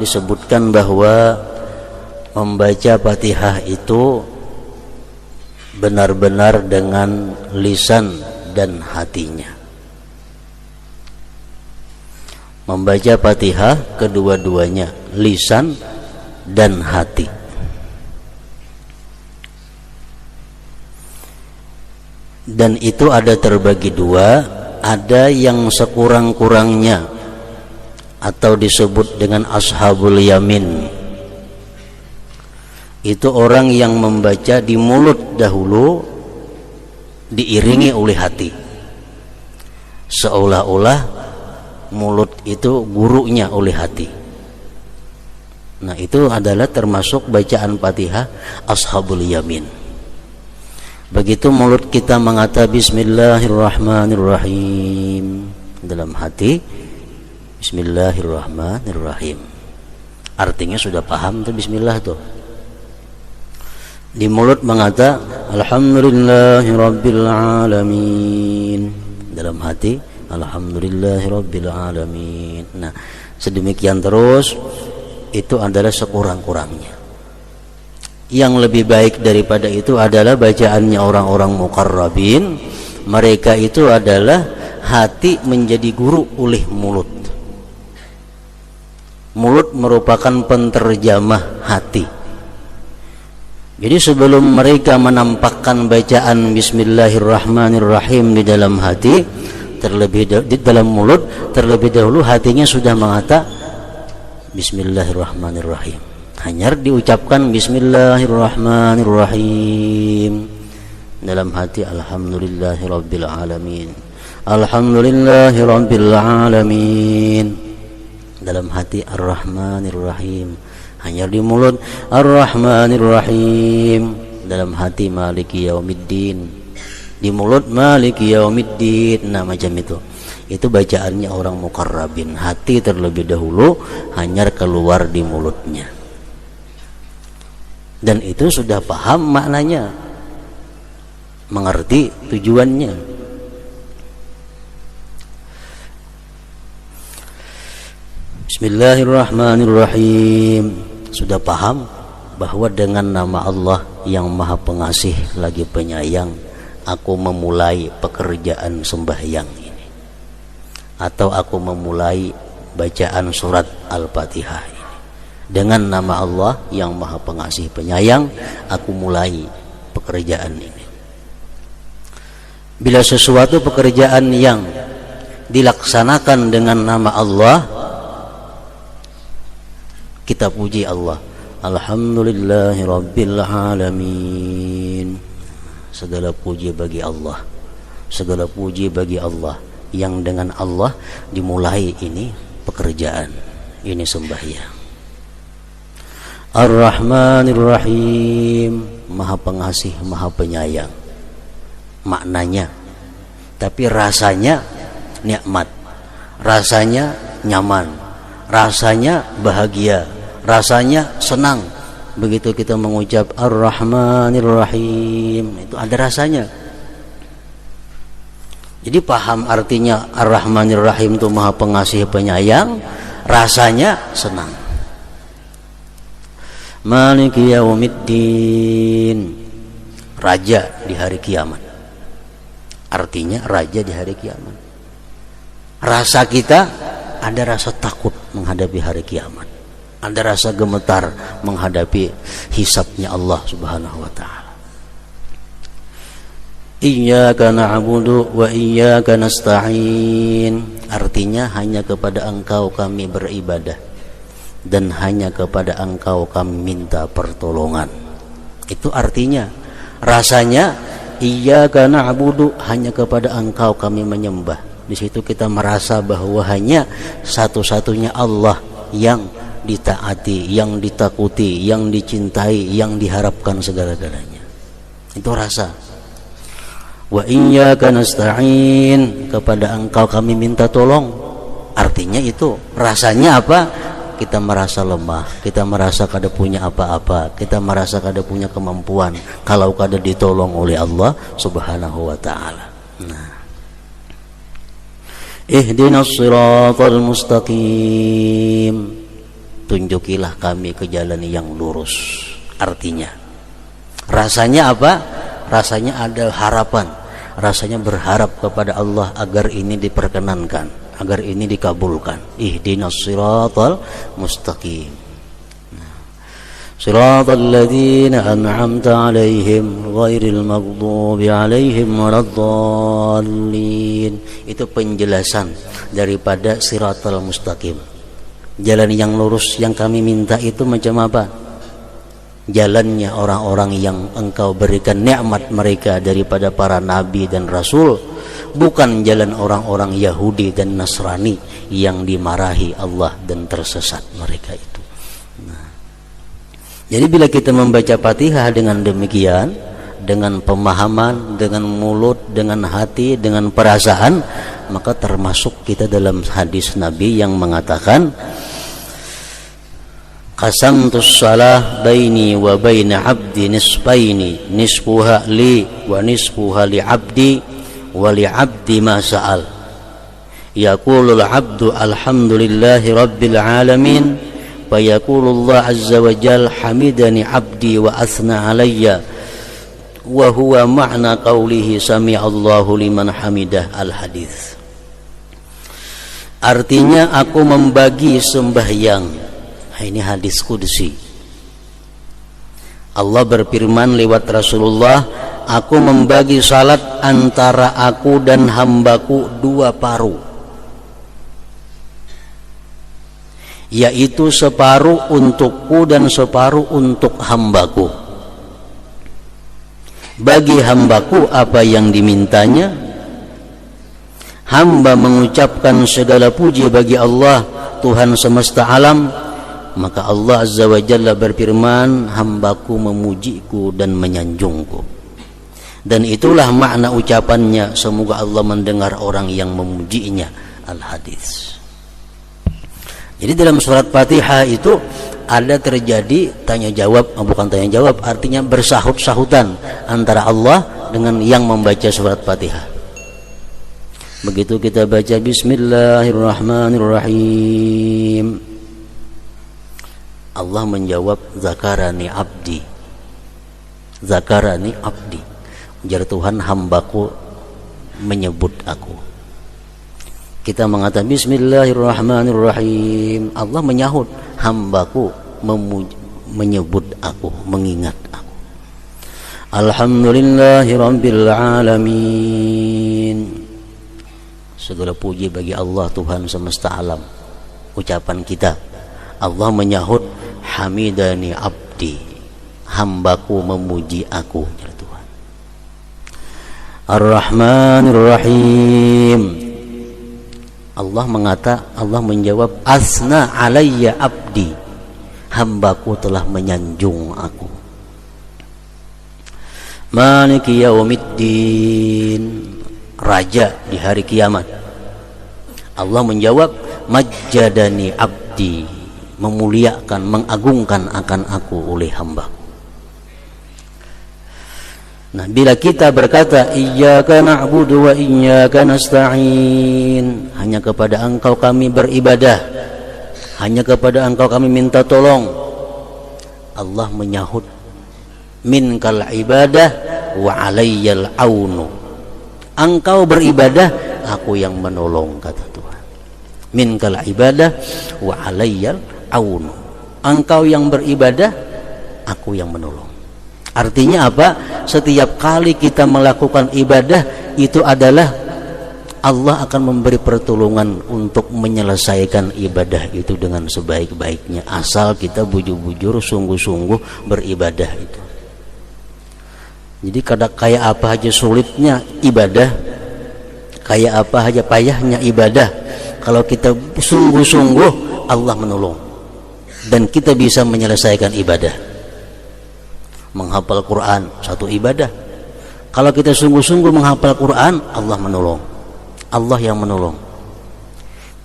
disebutkan bahwa membaca Fatihah itu benar-benar dengan lisan dan hatinya. Membaca Fatihah kedua-duanya, lisan dan hati. Dan itu ada terbagi dua, ada yang sekurang-kurangnya atau disebut dengan ashabul yamin. Itu orang yang membaca di mulut dahulu diiringi oleh hati, seolah-olah mulut itu gurunya oleh hati. Nah, itu adalah termasuk bacaan Fatihah ashabul yamin. Begitu mulut kita mengata Bismillahirrahmanirrahim, dalam hati Bismillahirrahmanirrahim, artinya sudah paham tuh Bismillah tuh. Di mulut mengata Alhamdulillahirabbil alamin, dalam hati Alhamdulillahirabbil alamin. Nah, sedemikian terus, itu adalah sekurang-kurangnya. Yang lebih baik daripada itu adalah bacaannya orang-orang muqarrabin. Mereka itu adalah hati menjadi guru oleh mulut. Mulut merupakan penterjemah hati. Jadi sebelum mereka menampakkan bacaan Bismillahirrahmanirrahim di dalam hati, di dalam mulut, terlebih dahulu hatinya sudah mengata Bismillahirrahmanirrahim. Hanya diucapkan Bismillahirrahmanirrahim, dalam hati Alhamdulillahirabbil alamin, Alhamdulillahirabbil alamin, dalam hati Ar-Rahmanirrahim. Hanya di mulut Ar-Rahmanirrahim, dalam hati Maliki Yaumiddin, di mulut Maliki Yaumiddin. Nah, macam itu. Itu bacaannya orang muqarrabin. Hati terlebih dahulu, hanya keluar di mulutnya. Dan itu sudah paham maknanya, mengerti tujuannya. Bismillahirrahmanirrahim, sudah paham bahwa dengan nama Allah yang Maha Pengasih lagi Penyayang, aku memulai pekerjaan sembahyang ini, atau aku memulai bacaan surat Al-Fatihah ini. Dengan nama Allah yang Maha Pengasih Penyayang, aku mulai pekerjaan ini. Bila sesuatu pekerjaan yang dilaksanakan dengan nama Allah, kita puji Allah, Alhamdulillahirabbil alamin. Segala puji bagi Allah, segala puji bagi Allah, yang dengan Allah dimulai ini pekerjaan, ini sembahyang. Ar-Rahmanir-Rahim, Maha Pengasih, Maha Penyayang. Maknanya, tapi rasanya nikmat, rasanya nyaman, rasanya bahagia, rasanya senang. Begitu kita mengucap Ar-Rahmanir-Rahim, itu ada rasanya. Jadi paham artinya Ar-Rahmanir-Rahim itu Maha Pengasih Penyayang, rasanya senang. Maliki Yaumiddin, raja di hari kiamat, artinya raja di hari kiamat. Rasa kita ada rasa takut menghadapi hari kiamat, ada rasa gemetar menghadapi hisabnya Allah Subhanahu wa ta'ala. Iyyaka na'budu wa iyyaka nasta'in, artinya hanya kepada Engkau kami beribadah dan hanya kepada Engkau kami minta pertolongan. Itu artinya, rasanya iyyaka na'budu, hanya kepada Engkau kami menyembah. Di situ kita merasa bahwa hanya satu-satunya Allah yang ditaati, yang ditakuti, yang dicintai, yang diharapkan segala-galanya. Itu rasa. Wa iyyaka nasta'in, kepada Engkau kami minta tolong. Artinya itu rasanya apa? Kita merasa lemah, kita merasa kada punya apa-apa, kita merasa kada punya kemampuan kalau kada ditolong oleh Allah Subhanahu wa ta'ala. Nah, ihdinas siratal mustaqim, tunjukilah kami ke jalan yang lurus. Artinya rasanya apa? Rasanya ada harapan, rasanya berharap kepada Allah agar ini diperkenankan, agar ini dikabulkan. Ihdinas siratal mustaqim, siratal ladzina an'amta 'alaihim ghairil maghdubi 'alaihim waladdallin. Itu penjelasan daripada siratal mustaqim. Jalan yang lurus yang kami minta itu macam apa? Jalannya orang-orang yang engkau berikan nikmat mereka daripada para nabi dan rasul, bukan jalan orang-orang Yahudi dan Nasrani yang dimarahi Allah dan tersesat mereka itu. Jadi bila kita membaca Fatihah dengan demikian, dengan pemahaman, dengan mulut, dengan hati, dengan perasaan, maka termasuk kita dalam hadis Nabi yang mengatakan, qasamtus salah baini wa baina abdi nisfaini, nisfuha li wa nisfuha li abdi wa li abdi ma sa'al. Yaqulul abdu alhamdulillahi rabbil alamin, fa yaqulullah azza wa jal hamidani abdi wa athna alayya, wa huwa ma'na qawlihi sami'allahu liman hamidah. Al-hadis. Artinya aku membagi sembahyang. Ini hadis qudsi. Allah berfirman lewat Rasulullah, aku membagi salat antara aku dan hambaku dua paruh, yaitu separuh untukku dan separuh untuk hambaku. Bagi hambaku apa yang dimintanya, hamba mengucapkan segala puji bagi Allah Tuhan semesta alam, maka Allah Azza wa Jalla berfirman, hambaku memujiku dan menyanjungku. Dan itulah makna ucapannya, semoga Allah mendengar orang yang memujinya. Al-hadis. Jadi dalam surat Fatihah itu ada terjadi tanya jawab, bukan tanya jawab, artinya bersahut-sahutan antara Allah dengan yang membaca surat Fatihah. Begitu kita baca Bismillahirrahmanirrahim, Allah menjawab, zakarani abdi, zakarani abdi, ujar Tuhan, hambaku menyebut aku. Kita mengatakan Bismillahirrahmanirrahim, Allah menyahut, hambaku menyebut aku, mengingat aku. Alhamdulillahi rabbil alamin, segala puji bagi Allah Tuhan semesta alam. Ucapan kita, Allah menyahut, hamidani abdi, hambaku memuji aku, ya Tuhan. Ar-Rahmanir-Rahim, Allah menjawab, asna alayya abdi, hambaku telah menyanjung aku. Maliki yaumiddin, raja di hari kiamat, Allah menjawab, majjadani abdi, memuliakan, mengagungkan akan aku oleh hamba. Nah, bila kita berkata iyyaka na'budu wa iyyaka nasta'in, hanya kepada Engkau kami beribadah, hanya kepada Engkau kami minta tolong, Allah menyahut, minkal ibadah wa alayyal aunu, Engkau beribadah, aku yang menolong, kata Tuhan. Minkal ibadah wa alayyal aunu, Engkau yang beribadah, aku yang menolong. Artinya apa? Setiap kali kita melakukan ibadah itu adalah Allah akan memberi pertolongan untuk menyelesaikan ibadah itu dengan sebaik-baiknya, asal kita bujur-bujur, sungguh-sungguh beribadah itu. Jadi kayak apa aja sulitnya ibadah, kayak apa aja payahnya ibadah, kalau kita sungguh-sungguh, Allah menolong dan kita bisa menyelesaikan ibadah. Menghafal Quran satu ibadah, kalau kita sungguh-sungguh menghafal Quran, Allah menolong, Allah yang menolong.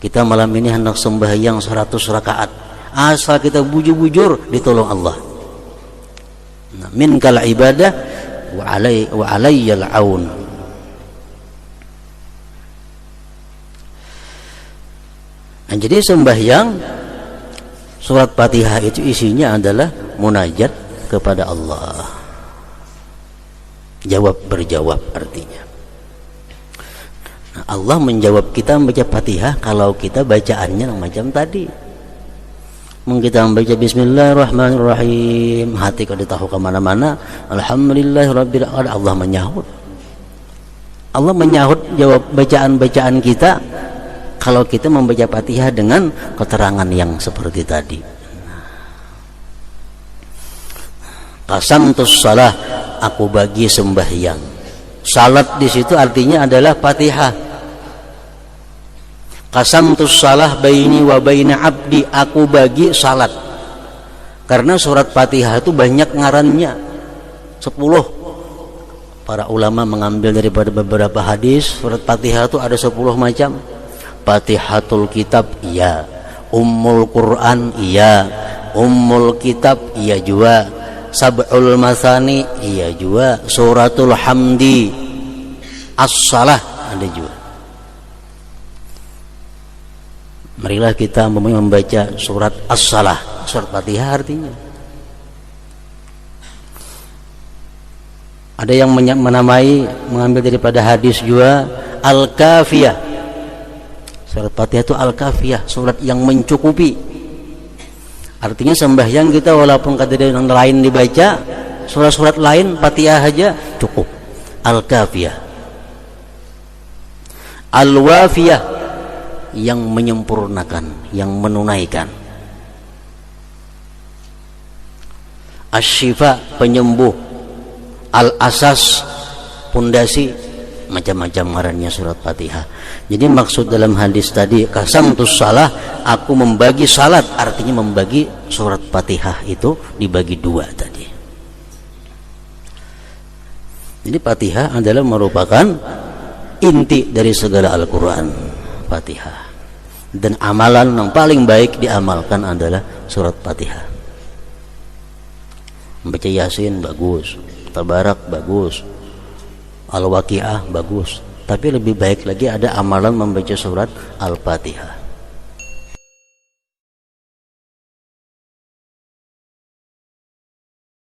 Kita malam ini hendak sembahyang 100 rakaat, asal kita bujur-bujur, ditolong Allah. Nah, minkal ibadah wa alayyal aun. Nah, jadi sembahyang Surat Fatihah itu isinya adalah munajat kepada Allah. Jawab berjawab artinya. Nah, Allah menjawab kita membaca Fatihah kalau kita bacaannya macam tadi. Kita membaca Bismillahirrahmanirrahim, hati kalau tahu kemana-mana, Alhamdulillahirabbil alamin, Allah menyahut. Allah menyahut jawab bacaan-bacaan kita kalau kita membaca Fatihah dengan keterangan yang seperti tadi. Qasamtus shalah, aku bagi sembahyang. Salat di situ artinya adalah Fatihah. Qasamtus shalah baini wa baina abdi, aku bagi salat. Karena surat Fatihah itu banyak ngarannya, 10. Para ulama mengambil daripada beberapa hadis, surat Fatihah itu ada 10 macam. Fatihatul kitab, iya. Ummul Quran, iya. Ummul kitab, iya juga. Sab'ul Masani, iya juga. Suratul Hamdi, As-Salah, ada juga. Marilah kita membaca surat As-Salah, surat Fatihah artinya. Ada yang menamai, mengambil daripada hadis juga Al-Kafiyah. Surat Fatihah itu Al-Kafiyah, surat yang mencukupi. Artinya sembahyang kita walaupun kata yang lain dibaca, surat-surat lain Fatihah aja cukup. Al-Kafiyah. Al-Wafiyah, yang menyempurnakan, yang menunaikan. Asy-Syifa, penyembuh. Al-Asas, pondasi, macam-macam ngarannya surat Fatihah. Jadi maksud dalam hadis tadi qasamtus shalah, aku membagi salat, artinya membagi surat Fatihah itu dibagi 2 tadi. Jadi Fatihah adalah merupakan inti dari segala Al-Quran, Fatihah. Dan amalan yang paling baik diamalkan adalah surat Fatihah. Membaca Yasin bagus, Tabarak bagus, Al-Waqiah bagus, tapi lebih baik lagi ada amalan membaca surat Al-Fatihah.